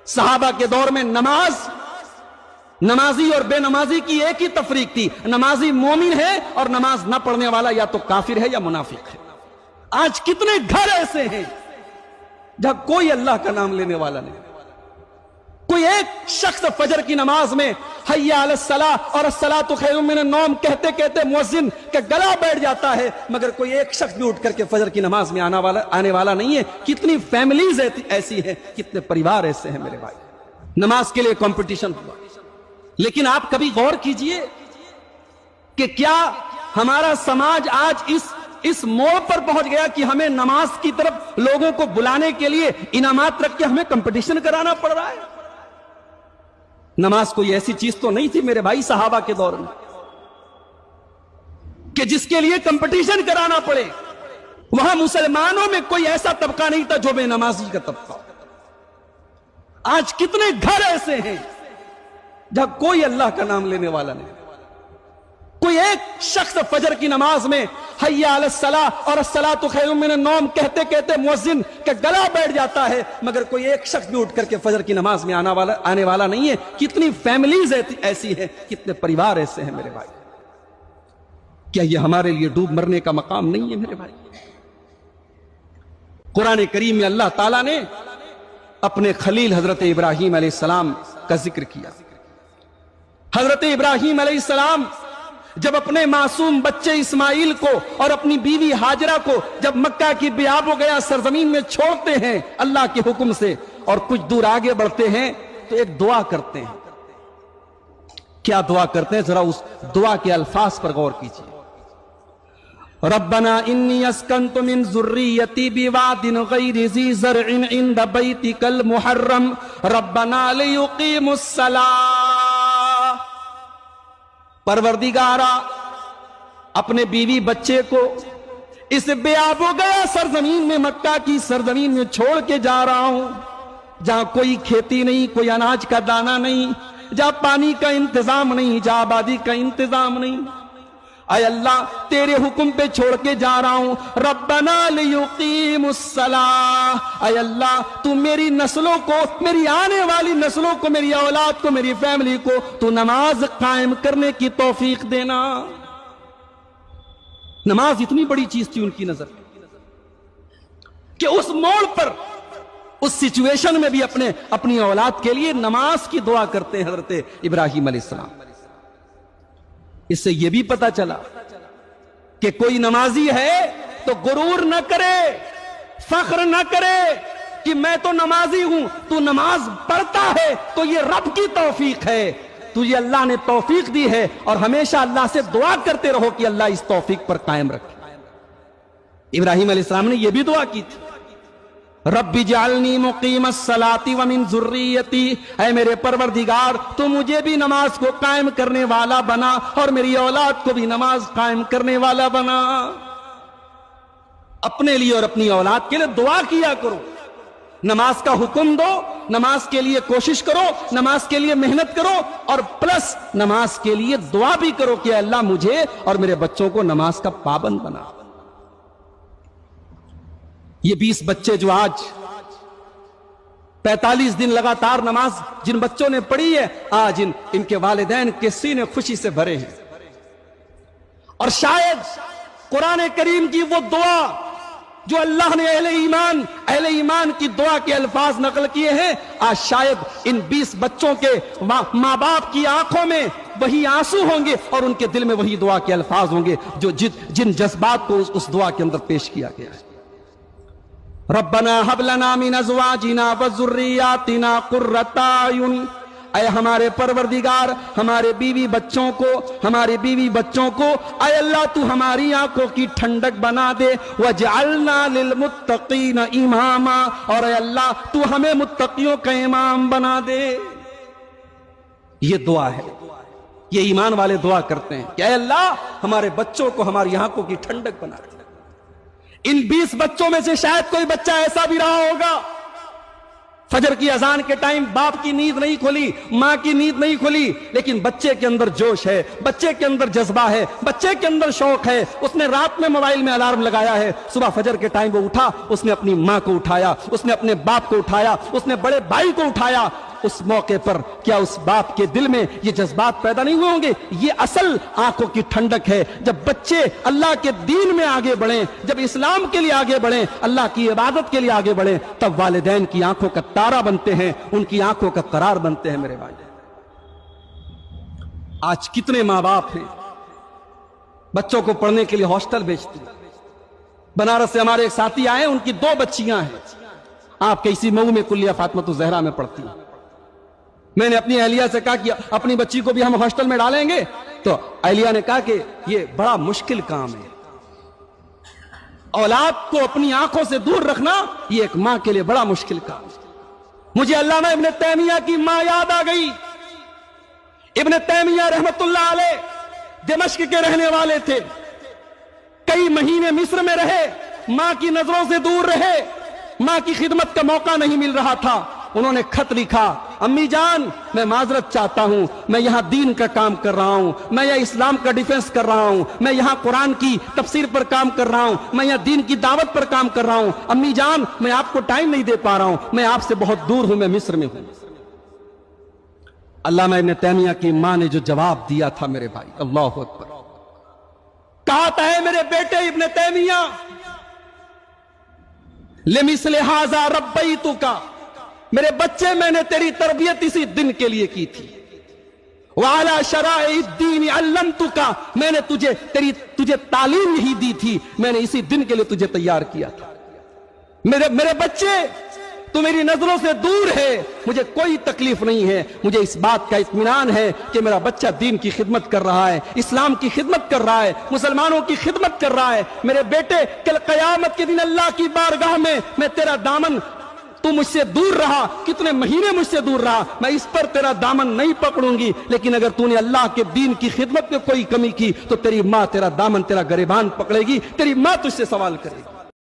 صحابہ کے دور میں نمازی اور بے نمازی کی ایک ہی تفریق تھی، نمازی مومن ہے اور نماز نہ پڑھنے والا یا تو کافر ہے یا منافق ہے۔ آج کتنے گھر ایسے ہیں جہاں کوئی اللہ کا نام لینے والا نہیں، کوئی ایک شخص فجر کی نماز میں حی علی الصلاۃ اور الصلاۃ خیر من النوم کہتے کہتے مؤذن کا گلا بیٹھ جاتا ہے، مگر کوئی ایک شخص بھی اٹھ کر کے فجر کی نماز میں آنے والا نہیں ہے۔ کتنی فیملیز ایسی ہیں، کتنے پریوار ایسے ہیں میرے بھائی۔ نماز کے لیے کمپٹیشن ہوا، لیکن آپ کبھی غور کیجئے کہ کیا ہمارا سماج آج اس موڑ پر پہنچ گیا کہ ہمیں نماز کی طرف لوگوں کو بلانے کے لیے انعامات رکھ کے ہمیں کمپٹیشن کرانا پڑ رہا ہے؟ نماز کوئی ایسی چیز تو نہیں تھی میرے بھائی صحابہ کے دور میں کہ جس کے لیے کمپٹیشن کرانا پڑے۔ وہاں مسلمانوں میں کوئی ایسا طبقہ نہیں تھا جو بے نمازی کا طبقہ۔ آج کتنے گھر ایسے ہیں جہاں کوئی اللہ کا نام لینے والا نہیں، کوئی ایک شخص فجر کی نماز میں حی علی الصلاۃ اور الصلاۃ خیر من النوم کہتے کہتے مؤذن کا گلا بیٹھ جاتا ہے، مگر کوئی ایک شخص بھی اٹھ کر کے فجر کی نماز میں آنے والا نہیں ہے۔ کتنی فیملیز ایسی ہیں، کتنے پریوار ایسے ہیں میرے بھائی۔ کیا یہ ہمارے لیے ڈوب مرنے کا مقام نہیں ہے میرے بھائی؟ قرآن کریم میں اللہ تعالیٰ نے اپنے خلیل حضرت ابراہیم علیہ السلام کا ذکر کیا۔ حضرت ابراہیم علیہ السلام جب اپنے معصوم بچے اسماعیل کو اور اپنی بیوی ہاجرہ کو جب مکہ کی بیاب و گیا سرزمین میں چھوڑتے ہیں اللہ کے حکم سے اور کچھ دور آگے بڑھتے ہیں تو ایک دعا کرتے ہیں۔ کیا دعا کرتے ہیں؟ ذرا اس دعا کے الفاظ پر غور کیجیے۔ ربنا انی اسکنت من ذریتی بواد غیر ذی زرع عند بیتک المحرم ربنا لیقیموا الصلاۃ۔ پروردگارا اپنے بیوی بچے کو اس بے آب و گیا سرزمین میں مکہ کی سرزمین میں چھوڑ کے جا رہا ہوں، جہاں کوئی کھیتی نہیں، کوئی اناج کا دانہ نہیں، جہاں پانی کا انتظام نہیں، جہاں آبادی کا انتظام نہیں۔ اے اللہ تیرے حکم پہ چھوڑ کے جا رہا ہوں، ربنا لیقیموا الصلاۃ۔ اے اللہ تو میری نسلوں کو، میری آنے والی نسلوں کو، میری اولاد کو، میری فیملی کو تو نماز قائم کرنے کی توفیق دینا۔ نماز اتنی بڑی چیز تھی ان کی نظر میں کہ اس موڑ پر، اس سچویشن میں بھی اپنی اولاد کے لیے نماز کی دعا کرتے ہیں حضرت ابراہیم علیہ السلام۔ اس سے یہ بھی پتا چلا کہ کوئی نمازی ہے تو غرور نہ کرے، فخر نہ کرے کہ میں تو نمازی ہوں۔ تو نماز پڑھتا ہے تو یہ رب کی توفیق ہے، تجھے اللہ نے توفیق دی ہے، اور ہمیشہ اللہ سے دعا کرتے رہو کہ اللہ اس توفیق پر قائم رکھے۔ ابراہیم علیہ السلام نے یہ بھی دعا کی تھی، رب اجعلنی مقیم الصلاۃ ومن ذریتی، اے میرے پروردگار تو مجھے بھی نماز کو قائم کرنے والا بنا اور میری اولاد کو بھی نماز قائم کرنے والا بنا۔ اپنے لیے اور اپنی اولاد کے لیے دعا کیا کرو، نماز کا حکم دو، نماز کے لیے کوشش کرو، نماز کے لیے محنت کرو، اور پلس نماز کے لیے دعا بھی کرو کہ اللہ مجھے اور میرے بچوں کو نماز کا پابند بنا۔ یہ 20 بچے جو آج 45 دن لگاتار نماز جن بچوں نے پڑھی ہے، آج ان کے والدین کے سینے خوشی سے بھرے ہیں۔ اور شاید قرآن کریم کی وہ دعا جو اللہ نے اہل ایمان کی دعا کے الفاظ نقل کیے ہیں، آج شاید ان 20 بچوں کے ماں باپ کی آنکھوں میں وہی آنسو ہوں گے اور ان کے دل میں وہی دعا کے الفاظ ہوں گے جو جن جذبات کو اس دعا کے اندر پیش کیا گیا ہے۔ ربنا هب لنا من ازواجنا وذرياتنا قرۃ اعین، اے ہمارے پروردگار ہمارے بیوی بچوں کو اے اللہ تو ہماری آنکھوں کی ٹھنڈک بنا دے، وجعلنا للمتقین اماما، اور اے اللہ تو ہمیں متقیوں کا امام بنا دے۔ یہ دعا ہے، یہ ایمان والے دعا کرتے ہیں کہ اے اللہ ہمارے بچوں کو ہماری آنکھوں کی ٹھنڈک بنا دے۔ ان 20 بچوں میں سے شاید کوئی بچہ ایسا بھی رہا ہوگا فجر کی اذان کے ٹائم باپ کی نیند نہیں کھلی، ماں کی نیند نہیں کھلی، لیکن بچے کے اندر جوش ہے، بچے کے اندر جذبہ ہے، بچے کے اندر شوق ہے، اس نے رات میں موبائل میں الارم لگایا ہے، صبح فجر کے ٹائم وہ اٹھا، اس نے اپنی ماں کو اٹھایا، اس نے اپنے باپ کو اٹھایا، اس نے بڑے بھائی کو اٹھایا۔ اس موقع پر کیا اس باپ کے دل میں یہ جذبات پیدا نہیں ہوئے ہوں گے؟ یہ اصل آنکھوں کی ٹھنڈک ہے۔ جب بچے اللہ کے دین میں آگے بڑھیں، جب اسلام کے لیے آگے بڑھیں، اللہ کی عبادت کے لیے آگے بڑھیں، تب والدین کی آنکھوں کا تارا بنتے ہیں، ان کی آنکھوں کا قرار بنتے ہیں۔ میرے بھائی، آج کتنے ماں باپ ہیں بچوں کو پڑھنے کے لیے ہاسٹل بھیجتے ہیں۔ بنارس سے ہمارے ایک ساتھی آئے، ان کی 2 بچیاں ہیں، آپ کے اسی مئو میں کلیہ فاطمۃ الزہرا میں پڑھتی ہیں۔ میں نے اپنی اہلیہ سے کہا کہ اپنی بچی کو بھی ہم ہاسٹل میں ڈالیں گے، تو اہلیہ نے کہا کہ یہ بڑا مشکل کام ہے، اولاد کو اپنی آنکھوں سے دور رکھنا یہ ایک ماں کے لیے بڑا مشکل کام ہے۔ مجھے علامہ ابن تیمیہ کی ماں یاد آ گئی۔ ابن تیمیہ رحمت اللہ علیہ دمشق کے رہنے والے تھے، کئی مہینے مصر میں رہے، ماں کی نظروں سے دور رہے، ماں کی خدمت کا موقع نہیں مل رہا تھا۔ انہوں نے خط لکھا، امی جان میں معذرت چاہتا ہوں، میں یہاں دین کا کام کر رہا ہوں، میں یہاں اسلام کا ڈیفنس کر رہا ہوں، میں یہاں قرآن کی تفسیر پر کام کر رہا ہوں، میں یہاں دین کی دعوت پر کام کر رہا ہوں، امی جان میں آپ کو ٹائم نہیں دے پا رہا ہوں، میں آپ سے بہت دور ہوں، میں مصر میں ہوں۔ علامہ ابن تیمیہ کی ماں نے جو جواب دیا تھا میرے بھائی، اللہ اکبر، کہتا ہے میرے بیٹے ابن تیمیہ، لمثل ھذا ربیتک، میرے بچے میں نے تیری تربیت اسی دن کے لیے کی تھی، وعلی شرائع الدین علمتک، میں نے تجھے تعلیم یہی دی تھی، میں نے اسی دن کے لیے تجھے تیار کیا تھا۔ میرے بچے تو میری نظروں سے دور ہے، مجھے کوئی تکلیف نہیں ہے، مجھے اس بات کا اطمینان ہے کہ میرا بچہ دین کی خدمت کر رہا ہے، اسلام کی خدمت کر رہا ہے، مسلمانوں کی خدمت کر رہا ہے۔ میرے بیٹے کل قیامت کے دن اللہ کی بارگاہ میں تیرا دامن، تو مجھ سے دور رہا، کتنے مہینے مجھ سے دور رہا، میں اس پر تیرا دامن نہیں پکڑوں گی، لیکن اگر تو نے اللہ کے دین کی خدمت میں کوئی کمی کی تو تیری ماں تیرا دامن، تیرا گریبان پکڑے گی، تیری ماں تجھ سے سوال کرے گی۔